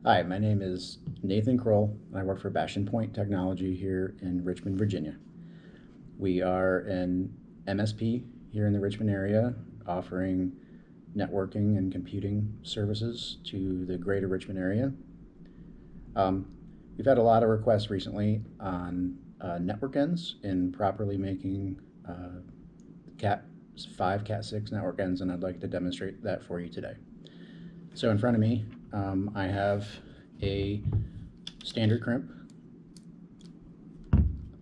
Hi, my name is Nathan Kroll, and I work for Bastion Point Technology here in Richmond, Virginia. We are an MSP here in the Richmond area, offering networking and computing services to the greater Richmond area. Um, we've had a lot of requests recently on network ends and properly making Cat 5, Cat 6 network ends, and I'd like to demonstrate that for you today. So in front of me, I have a standard crimp.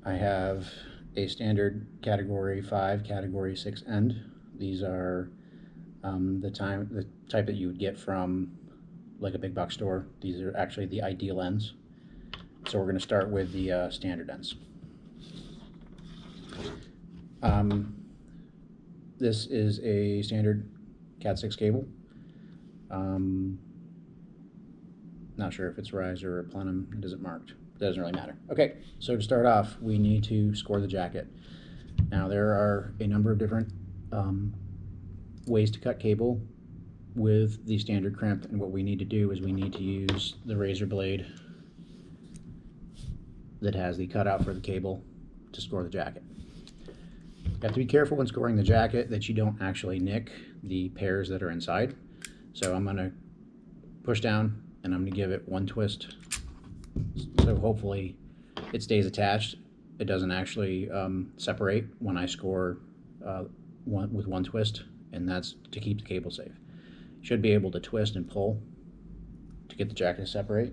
I have a standard category 5, category 6 end. These are the type that you would get from like a big box store. These are actually the ideal ends. So we're going to start with the standard ends. This is a standard Cat 6 cable. Not sure if it's riser or plenum. It isn't marked. It doesn't really matter. Okay, so to start off, we need to score the jacket. Now there are a number of different ways to cut cable with the standard crimp, and what we need to do is we need to use the razor blade that has the cutout for the cable to score the jacket. You have to be careful when scoring the jacket that you don't actually nick the pairs that are inside. So I'm going to push down and I'm going to give it one twist, so hopefully it stays attached. It doesn't actually separate when I score with one twist, and that's to keep the cable safe. Should be able to twist and pull to get the jacket to separate.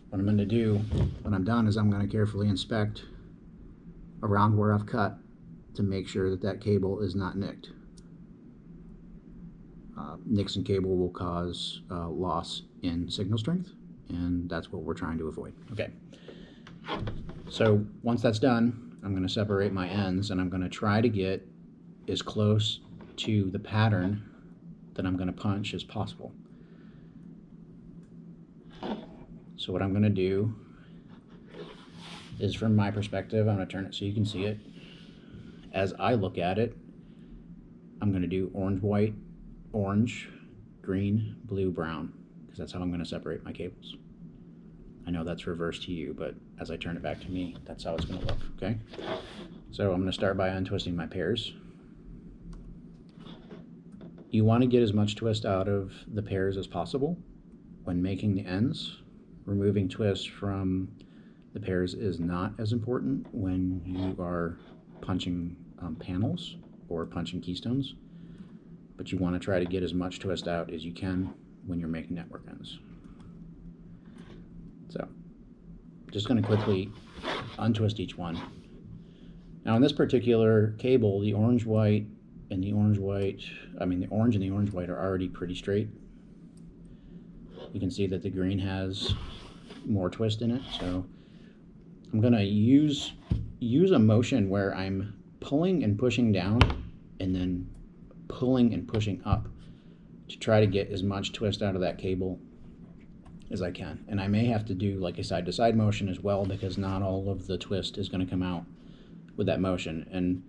What I'm going to do when I'm done is I'm going to carefully inspect around where I've cut to make sure that that cable is not nicked. Nicks in cable will cause loss in signal strength, and that's what we're trying to avoid. Okay, so once that's done, I'm going to separate my ends, and I'm going to try to get as close to the pattern that I'm going to punch as possible. So what I'm going to do is, from my perspective, I'm going to turn it so you can see it. As I look at it, I'm going to do orange, white, orange, green, blue, brown, because that's how I'm going to separate my cables. I know that's reversed to you, but as I turn it back to me, that's how it's going to look, okay? So I'm going to start by untwisting my pairs. You want to get as much twist out of the pairs as possible when making the ends. Removing twist from the pairs is not as important when you are punching panels or punching keystones, but you want to try to get as much twist out as you can when you're making network ends. So just going to quickly untwist each one. Now in this particular cable, the orange white and the orange white, the orange and the orange white are already pretty straight. You can see that the green has more twist in it, so I'm going to use a motion where I'm pulling and pushing down and then pulling and pushing up to try to get as much twist out of that cable as I can. And I may have to do like a side-to-side motion as well, because not all of the twist is going to come out with that motion. And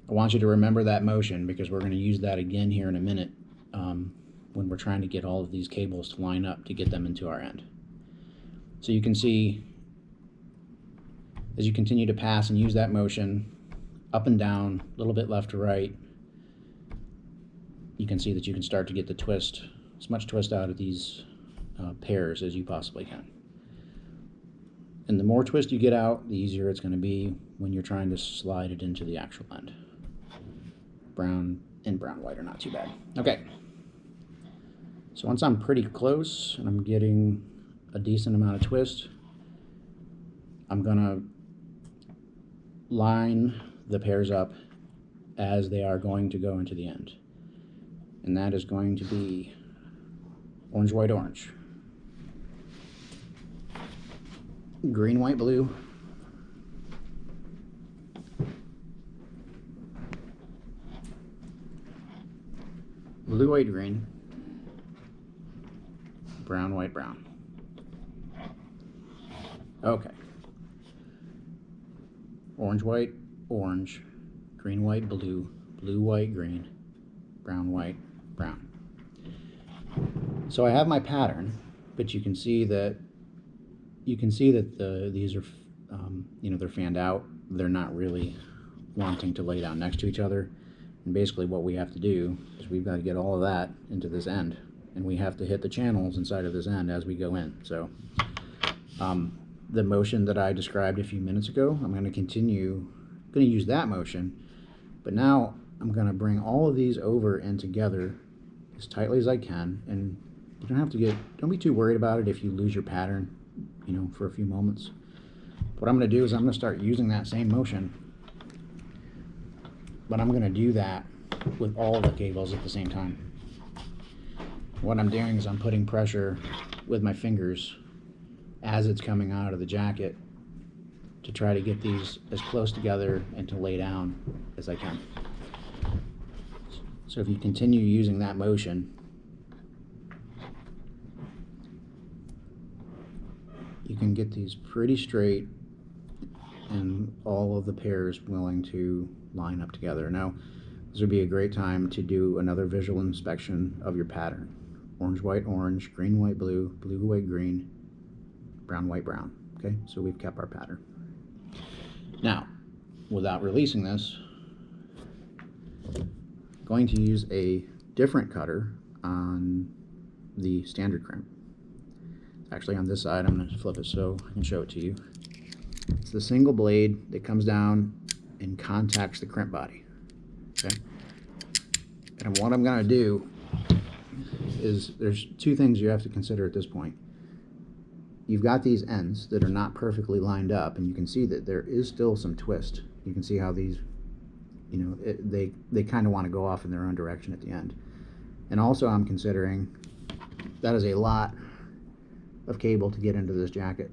I want you to remember that motion, because we're going to use that again here in a minute when we're trying to get all of these cables to line up to get them into our end. So you can see, as you continue to pass and use that motion up and down, a little bit left to right, you can see that you can start to get the twist, as much twist out of these pairs as you possibly can. And the more twist you get out, the easier it's going to be when you're trying to slide it into the actual end. Brown and brown white are not too bad. Okay, so once I'm pretty close and I'm getting a decent amount of twist, I'm going to line the pairs up as they are going to go into the end. And that is going to be orange, white, orange, green, white, blue, blue, white, green, brown, white, brown. Okay. Orange, white, orange, green, white, blue, blue, white, green, brown, white, brown. So I have my pattern, but you can see that these are you know, they're fanned out. They're not really wanting to lay down next to each other. And basically what we have to do is we've got to get all of that into this end, and we have to hit the channels inside of this end as we go in. So the motion that I described a few minutes ago, I'm going to use that motion, but now I'm going to bring all of these over and together as tightly as I can. And you don't be too worried about it if you lose your pattern, you know, for a few moments. What I'm going to do is I'm going to start using that same motion, but I'm going to do that with all the cables at the same time. What I'm doing is I'm putting pressure with my fingers as it's coming out of the jacket to try to get these as close together and to lay down as I can. So if you continue using that motion, you can get these pretty straight and all of the pairs willing to line up together. Now, this would be a great time to do another visual inspection of your pattern. Orange, white, orange, green, white, blue, blue, white, green, brown, white, brown. Okay, so we've kept our pattern. Now, without releasing this, I'm going to use a different cutter on the standard crimp. It's actually on this side. I'm going to flip it so I can show it to you. It's the single blade that comes down and contacts the crimp body. Okay, and what I'm going to do is there's two things you have to consider at this point. You've got these ends that are not perfectly lined up, and you can see that there is still some twist. You can see how these, you know, they kind of want to go off in their own direction at the end. And also I'm considering that is a lot of cable to get into this jacket,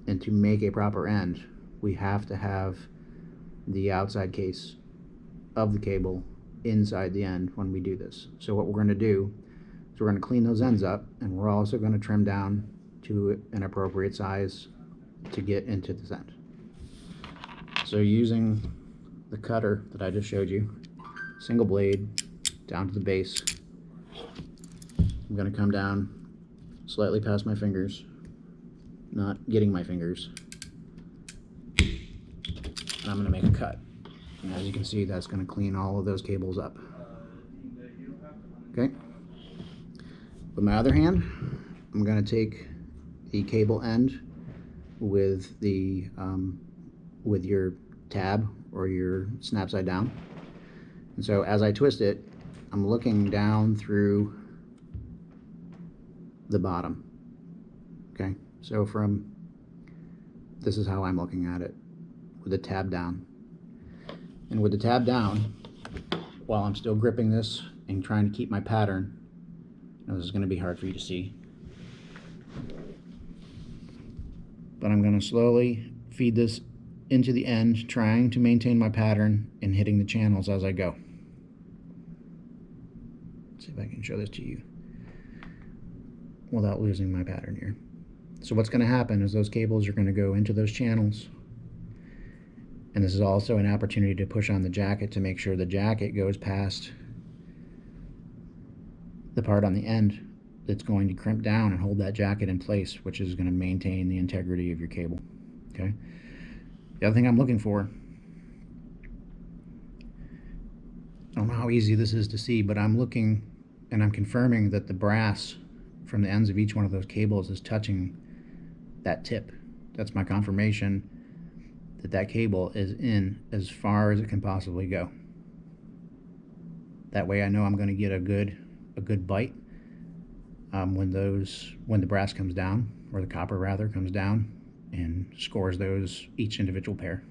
and to make a proper end we have to have the outside case of the cable inside the end when we do this. So what we're going to do is we're going to clean those ends up, and we're also going to trim down to an appropriate size to get into this end. So using the cutter that I just showed you, single blade down to the base, I'm going to come down slightly past my fingers, not getting my fingers, and I'm going to make a cut. And as you can see, that's going to clean all of those cables up. Okay. With my other hand, I'm going to take the cable end with the with your tab or your snap side down, and so as I twist it, I'm looking down through the bottom. Okay, so this is how I'm looking at it, with the tab down. And with the tab down, while I'm still gripping this and trying to keep my pattern, now this is going to be hard for you to see, but I'm going to slowly feed this into the end, trying to maintain my pattern and hitting the channels as I go. Let's see if I can show this to you without losing my pattern here. So what's going to happen is those cables are going to go into those channels, and this is also an opportunity to push on the jacket to make sure the jacket goes past the part on the end that's going to crimp down and hold that jacket in place, which is going to maintain the integrity of your cable. Okay. The other thing I'm looking for, I don't know how easy this is to see, but I'm looking and I'm confirming that the brass from the ends of each one of those cables is touching that tip. That's my confirmation that that cable is in as far as it can possibly go. That way I know I'm going to get a good bite when the brass comes down, or the copper rather comes down and scores those each individual pair.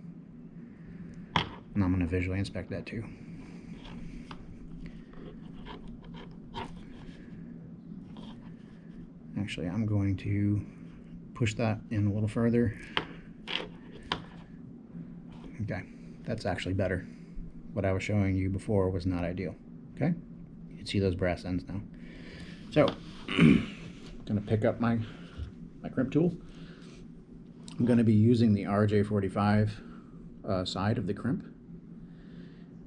And I'm going to visually inspect that too. Actually, I'm going to push that in a little further. Okay, that's actually better. What I was showing you before was not ideal. Okay, you can see those brass ends now. So, I'm going to pick up my crimp tool. I'm going to be using the RJ45 side of the crimp.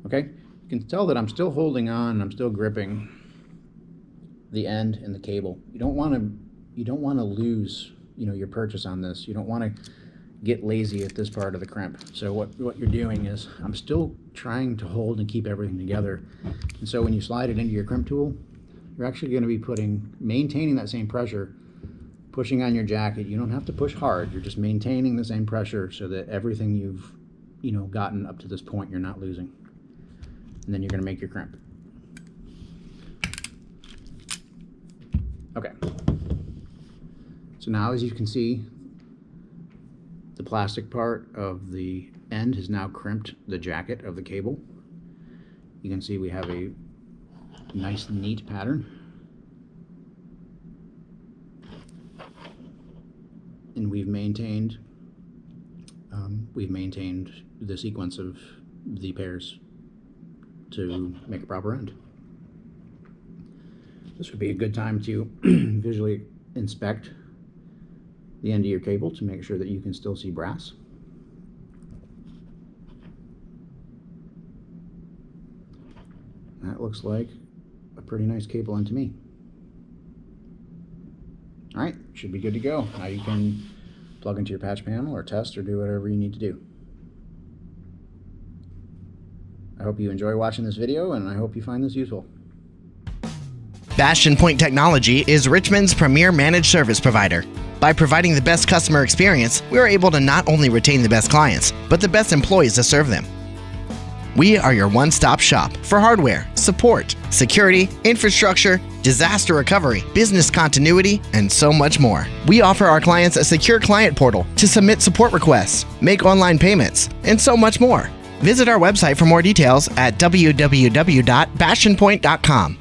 Okay, you can tell that I'm still holding on, I'm still gripping the end and the cable. You don't want to you don't want to lose, your purchase on this. You don't want to get lazy at this part of the crimp. So what you're doing is, I'm still trying to hold and keep everything together. And so when you slide it into your crimp tool, you're actually going to be maintaining that same pressure, pushing on your jacket. You don't have to push hard. You're just maintaining the same pressure so that everything you've, gotten up to this point, you're not losing. And then you're going to make your crimp. Okay. So now, as you can see, the plastic part of the end has now crimped the jacket of the cable. You can see we have a nice, neat pattern. And we've maintained the sequence of the pairs to make a proper end. This would be a good time to visually inspect the end of your cable to make sure that you can still see brass. That looks like a pretty nice cable end to me. All right, should be good to go. Now you can plug into your patch panel or test or do whatever you need to do. I hope you enjoy watching this video, and I hope you find this useful. Bastion Point Technology is Richmond's premier managed service provider. By providing the best customer experience, we are able to not only retain the best clients, but the best employees to serve them. We are your one-stop shop for hardware, support, security, infrastructure, disaster recovery, business continuity, and so much more. We offer our clients a secure client portal to submit support requests, make online payments, and so much more. Visit our website for more details at www.bastionpoint.com.